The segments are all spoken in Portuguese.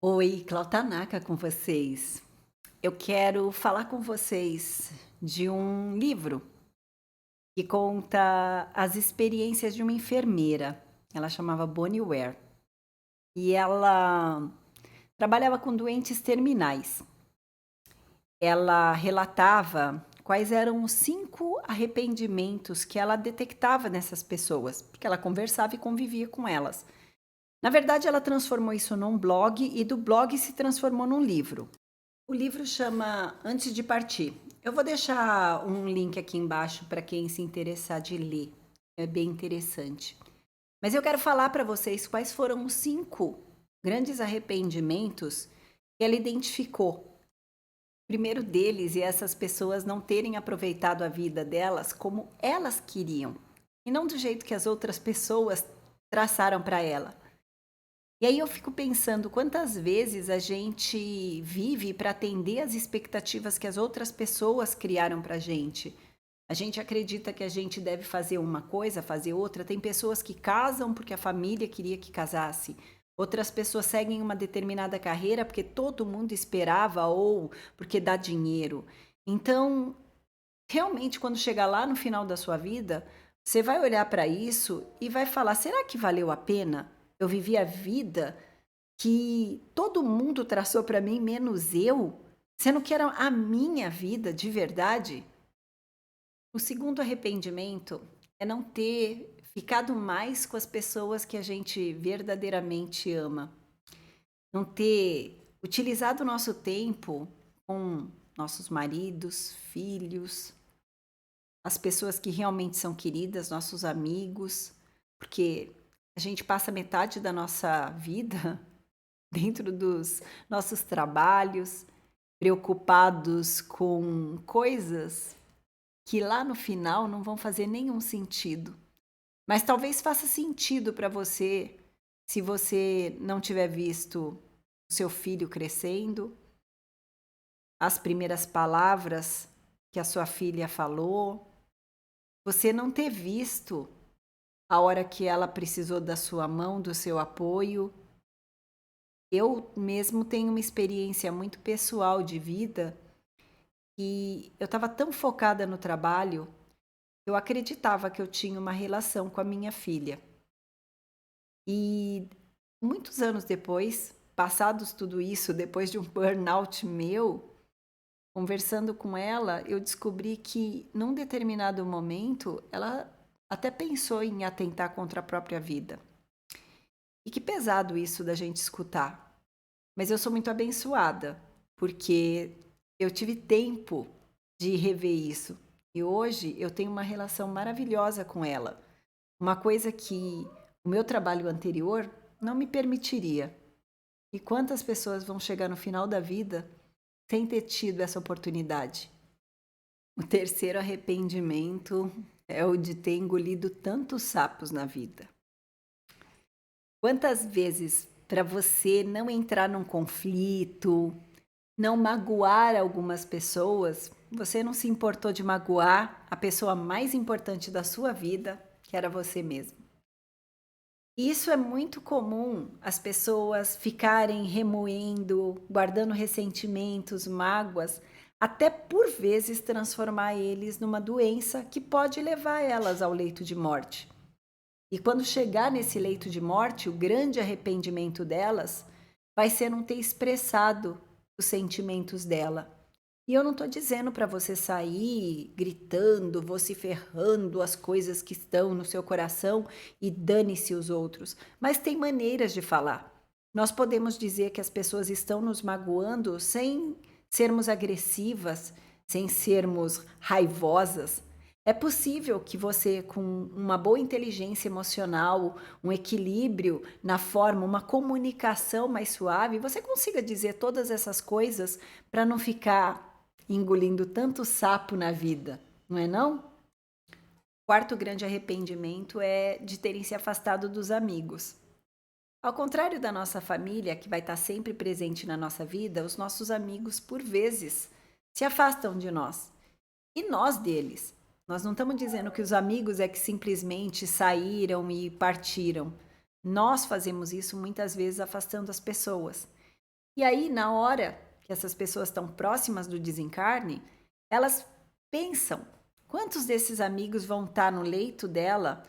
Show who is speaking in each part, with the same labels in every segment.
Speaker 1: Oi, Clau Tanaka com vocês. Eu quero falar com vocês de um livro que conta as experiências de uma enfermeira. Ela chamava Bonnie Ware e ela trabalhava com doentes terminais. Ela relatava quais eram os 5 arrependimentos que ela detectava nessas pessoas, porque ela conversava e convivia com elas. Na verdade, ela transformou isso num blog e do blog se transformou num livro. O livro chama Antes de Partir. Eu vou deixar um link aqui embaixo para quem se interessar de ler. É bem interessante. Mas eu quero falar para vocês quais foram os 5 grandes arrependimentos que ela identificou. O primeiro deles é essas pessoas não terem aproveitado a vida delas como elas queriam, e não do jeito que as outras pessoas traçaram para ela. E aí eu fico pensando quantas vezes a gente vive para atender às expectativas que as outras pessoas criaram para a gente. A gente acredita que a gente deve fazer uma coisa, fazer outra. Tem pessoas que casam porque a família queria que casasse. Outras pessoas seguem uma determinada carreira porque todo mundo esperava ou porque dá dinheiro. Então, realmente, quando chegar lá no final da sua vida, você vai olhar para isso e vai falar: será que valeu a pena? Eu vivi a vida que todo mundo traçou para mim, menos eu, sendo que era a minha vida de verdade. O segundo arrependimento é não ter ficado mais com as pessoas que a gente verdadeiramente ama, não ter utilizado o nosso tempo com nossos maridos, filhos, as pessoas que realmente são queridas, nossos amigos, porque a gente passa metade da nossa vida dentro dos nossos trabalhos, preocupados com coisas que lá no final não vão fazer nenhum sentido. Mas talvez faça sentido para você se você não tiver visto o seu filho crescendo, as primeiras palavras que a sua filha falou, você não ter visto a hora que ela precisou da sua mão, do seu apoio. Eu mesmo tenho uma experiência muito pessoal de vida e eu estava tão focada no trabalho, eu acreditava que eu tinha uma relação com a minha filha. E muitos anos depois, passados tudo isso, depois de um burnout meu, conversando com ela, eu descobri que num determinado momento ela até pensou em atentar contra a própria vida. E que pesado isso da gente escutar. Mas eu sou muito abençoada, porque eu tive tempo de rever isso. E hoje eu tenho uma relação maravilhosa com ela. Uma coisa que o meu trabalho anterior não me permitiria. E quantas pessoas vão chegar no final da vida sem ter tido essa oportunidade? O terceiro arrependimento é o de ter engolido tantos sapos na vida. Quantas vezes, para você não entrar num conflito, não magoar algumas pessoas, você não se importou de magoar a pessoa mais importante da sua vida, que era você mesmo? Isso é muito comum, as pessoas ficarem remoendo, guardando ressentimentos, mágoas, até por vezes transformar eles numa doença que pode levar elas ao leito de morte. E quando chegar nesse leito de morte, o grande arrependimento delas vai ser não ter expressado os sentimentos dela. E eu não estou dizendo para você sair gritando, vociferando as coisas que estão no seu coração e dane-se os outros, mas tem maneiras de falar. Nós podemos dizer que as pessoas estão nos magoando sem sermos agressivas, sem sermos raivosas. É possível que você, com uma boa inteligência emocional, um equilíbrio na forma, uma comunicação mais suave, você consiga dizer todas essas coisas para não ficar engolindo tanto sapo na vida, não é não? Quarto grande arrependimento é de terem se afastado dos amigos. Ao contrário da nossa família, que vai estar sempre presente na nossa vida, os nossos amigos, por vezes, se afastam de nós. E nós deles. Nós não estamos dizendo que os amigos é que simplesmente saíram e partiram. Nós fazemos isso muitas vezes afastando as pessoas. E aí, na hora que essas pessoas estão próximas do desencarne, elas pensam: quantos desses amigos vão estar no leito dela,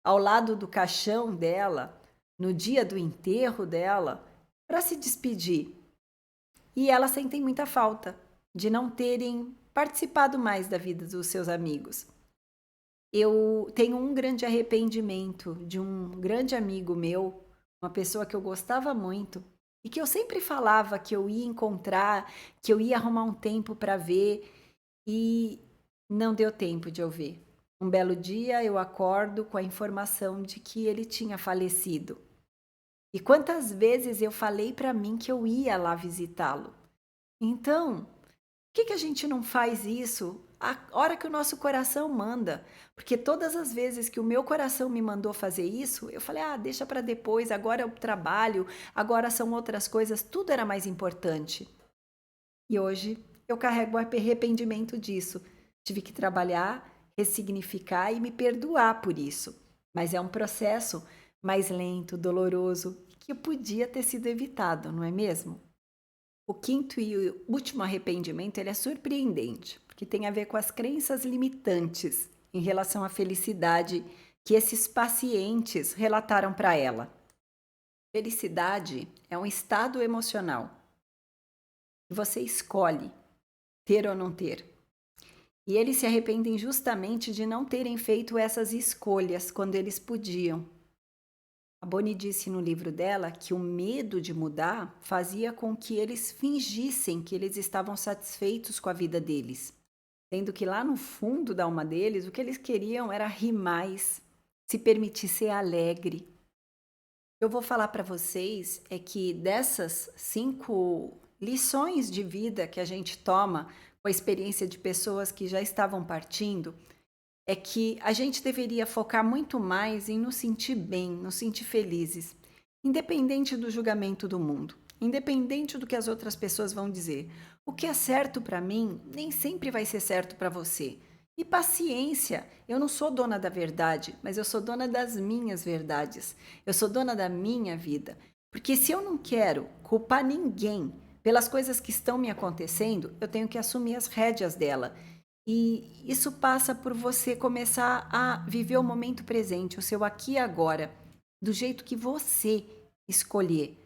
Speaker 1: ao lado do caixão dela, no dia do enterro dela, para se despedir? E elas sentem muita falta de não terem participado mais da vida dos seus amigos. Eu tenho um grande arrependimento de um grande amigo meu, uma pessoa que eu gostava muito e que eu sempre falava que eu ia encontrar, que eu ia arrumar um tempo para ver e não deu tempo de eu ver. Um belo dia eu acordo com a informação de que ele tinha falecido. E quantas vezes eu falei para mim que eu ia lá visitá-lo? Então, por que a gente não faz isso a hora que o nosso coração manda? Porque todas as vezes que o meu coração me mandou fazer isso, eu falei: ah, deixa para depois, agora é o trabalho, agora são outras coisas, tudo era mais importante. E hoje eu carrego o arrependimento disso. Tive que trabalhar, ressignificar e me perdoar por isso. Mas é um processo mais lento, doloroso, que podia ter sido evitado, não é mesmo? O quinto e último arrependimento, ele é surpreendente, porque tem a ver com as crenças limitantes em relação à felicidade que esses pacientes relataram para ela. Felicidade é um estado emocional que você escolhe ter ou não ter. E eles se arrependem justamente de não terem feito essas escolhas quando eles podiam. A Bonnie disse no livro dela que o medo de mudar fazia com que eles fingissem que eles estavam satisfeitos com a vida deles, sendo que lá no fundo da alma deles o que eles queriam era rir mais, se permitir ser alegre. Eu vou falar para vocês é que dessas 5 lições de vida que a gente toma com a experiência de pessoas que já estavam partindo, é que a gente deveria focar muito mais em nos sentir bem, nos sentir felizes, independente do julgamento do mundo, independente do que as outras pessoas vão dizer. O que é certo para mim nem sempre vai ser certo para você. E paciência, eu não sou dona da verdade, mas eu sou dona das minhas verdades. Eu sou dona da minha vida. Porque se eu não quero culpar ninguém pelas coisas que estão me acontecendo, eu tenho que assumir as rédeas dela. E isso passa por você começar a viver o momento presente, o seu aqui e agora, do jeito que você escolher.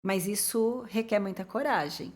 Speaker 1: Mas isso requer muita coragem.